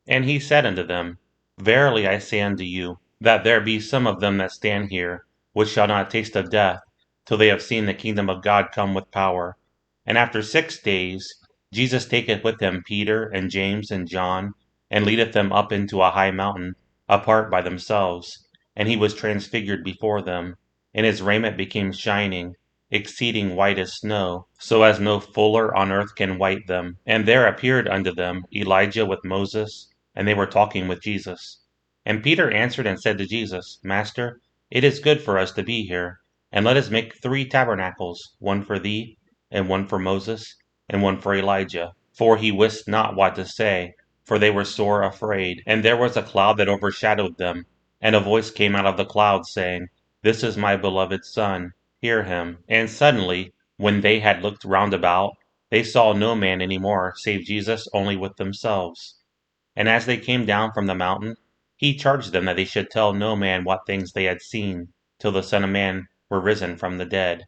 And he said unto them, Verily I say unto you, that there be some of them that stand here, which shall not taste of death, till they have seen the kingdom of God come with power. And after 6 days Jesus taketh with him Peter and James and John, and leadeth them up into a high mountain, apart by themselves. And he was transfigured before them, and his raiment became shining, exceeding white as snow, so as no fuller on earth can white them. And there appeared unto them Elijah with Moses, and they were talking with Jesus. And Peter answered and said to Jesus, Master, it is good for us to be here, and let us make 3 tabernacles, one for thee, and one for Moses, and one for Elijah. For he wist not what to say, for they were sore afraid. And there was a cloud that overshadowed them, and a voice came out of the cloud, saying, This is my beloved Son, hear him. And suddenly, when they had looked round about, they saw no man any more, save Jesus only with themselves. And as they came down from the mountain, he charged them that they should tell no man what things they had seen, till the Son of Man were risen from the dead.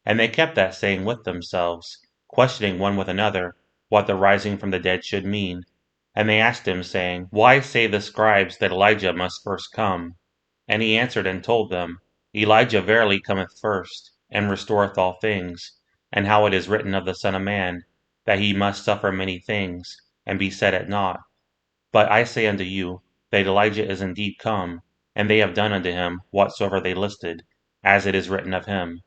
And they kept that saying with themselves, questioning one with another what the rising from the dead should mean. And they asked him, saying, Why say the scribes that Elijah must first come? And he answered and told them, Elijah verily cometh first, and restoreth all things, and how it is written of the Son of Man, that he must suffer many things, and be set at naught. But I say unto you, that Elijah is indeed come, and they have done unto him whatsoever they listed, as it is written of him.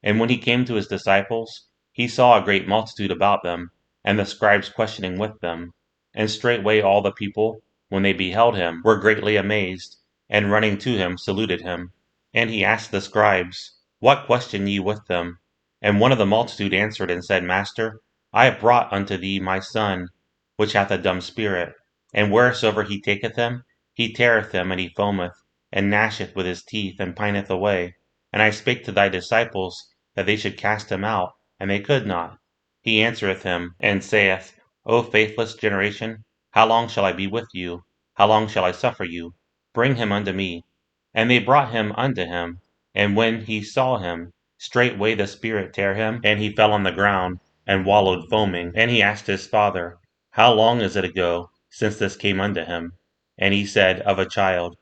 And when he came to his disciples, he saw a great multitude about them, and the scribes questioning with them. And straightway all the people, when they beheld him, were greatly amazed, and running to him saluted him. And he asked the scribes, What question ye with them? And one of the multitude answered and said, Master, I have brought unto thee my son, which hath a dumb spirit. And wheresoever he taketh him, he teareth him, and he foameth, and gnasheth with his teeth, and pineth away. And I spake to thy disciples that they should cast him out, and they could not. He answereth him, and saith, O faithless generation, how long shall I be with you? How long shall I suffer you? Bring him unto me. And they brought him unto him. And when he saw him, straightway the spirit tare him, and he fell on the ground, and wallowed foaming. And he asked his father, How long is it ago since this came unto him? And he said, Of a child.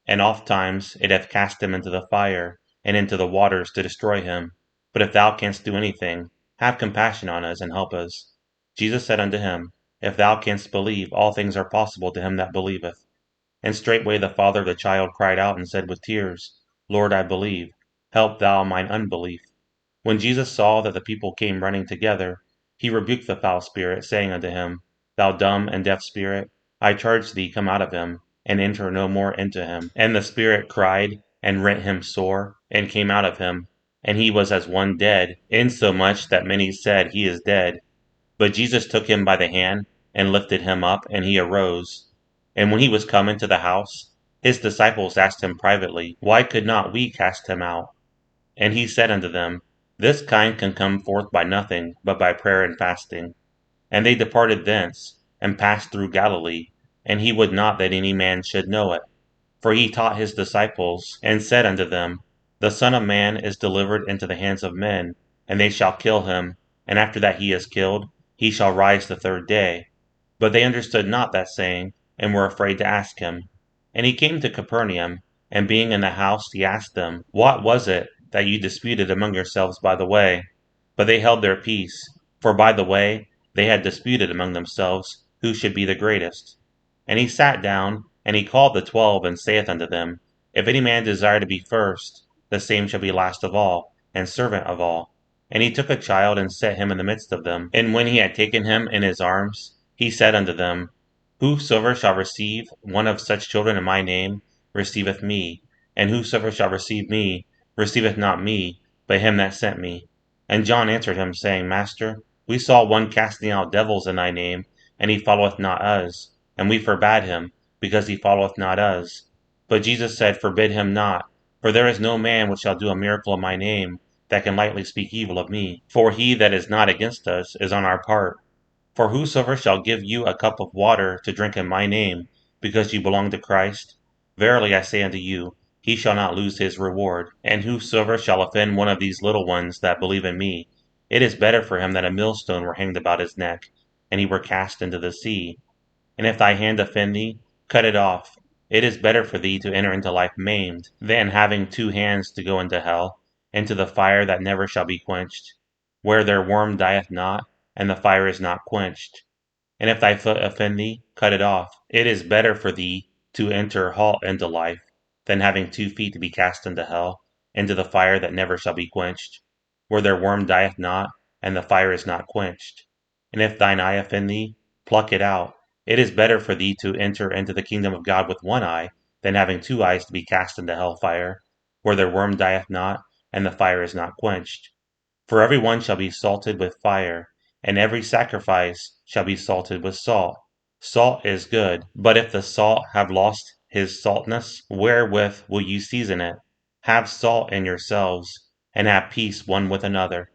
And oft times it hath cast him into the fire, and into the waters to destroy him. But if thou canst do anything, have compassion on us, and help us. Jesus said unto him, If thou canst believe, all things are possible to him that believeth. And straightway the father of the child cried out, and said with tears, Lord, I believe, help thou mine unbelief. When Jesus saw that the people came running together, he rebuked the foul spirit, saying unto him, Thou dumb and deaf spirit, I charge thee, come out of him, and enter no more into him. And the spirit cried, and rent him sore, and came out of him. And he was as one dead, insomuch that many said, He is dead. But Jesus took him by the hand, and lifted him up, and he arose. And when he was come into the house, his disciples asked him privately, Why could not we cast him out? And he said unto them, This kind can come forth by nothing, but by prayer and fasting. And they departed thence, and passed through Galilee. And he would not that any man should know it. For he taught his disciples, and said unto them, The Son of Man is delivered into the hands of men, and they shall kill him, and after that he is killed, he shall rise the 3rd day. But they understood not that saying, and were afraid to ask him. And he came to Capernaum, and being in the house, he asked them, What was it that you disputed among yourselves by the way? But they held their peace, for by the way they had disputed among themselves who should be the greatest. And he sat down, and he called the 12, and saith unto them, If any man desire to be first, the same shall be last of all, and servant of all. And he took a child, and set him in the midst of them. And when he had taken him in his arms, he said unto them, Whosoever shall receive one of such children in my name, receiveth me. And whosoever shall receive me, receiveth not me, but him that sent me. And John answered him, saying, Master, we saw one casting out devils in thy name, and he followeth not us. And we forbade him, because he followeth not us. But Jesus said, Forbid him not, for there is no man which shall do a miracle in my name, that can lightly speak evil of me. For he that is not against us is on our part. For whosoever shall give you a cup of water to drink in my name, because you belong to Christ, verily I say unto you, he shall not lose his reward. And whosoever shall offend one of these little ones that believe in me, it is better for him that a millstone were hanged about his neck, and he were cast into the sea. And if thy hand offend thee, cut it off. It is better for thee to enter into life maimed, than having 2 hands to go into hell, into the fire that never shall be quenched, where their worm dieth not, and the fire is not quenched. And if thy foot offend thee, cut it off. It is better for thee to enter halt into life, than having 2 feet to be cast into hell, into the fire that never shall be quenched, where their worm dieth not, and the fire is not quenched. And if thine eye offend thee, pluck it out. It is better for thee to enter into the kingdom of God with 1 eye, than having 2 eyes to be cast into hell fire, where their worm dieth not, and the fire is not quenched. For every one shall be salted with fire, and every sacrifice shall be salted with salt. Salt is good, but if the salt have lost his saltness, wherewith will you season it? Have salt in yourselves, and have peace one with another.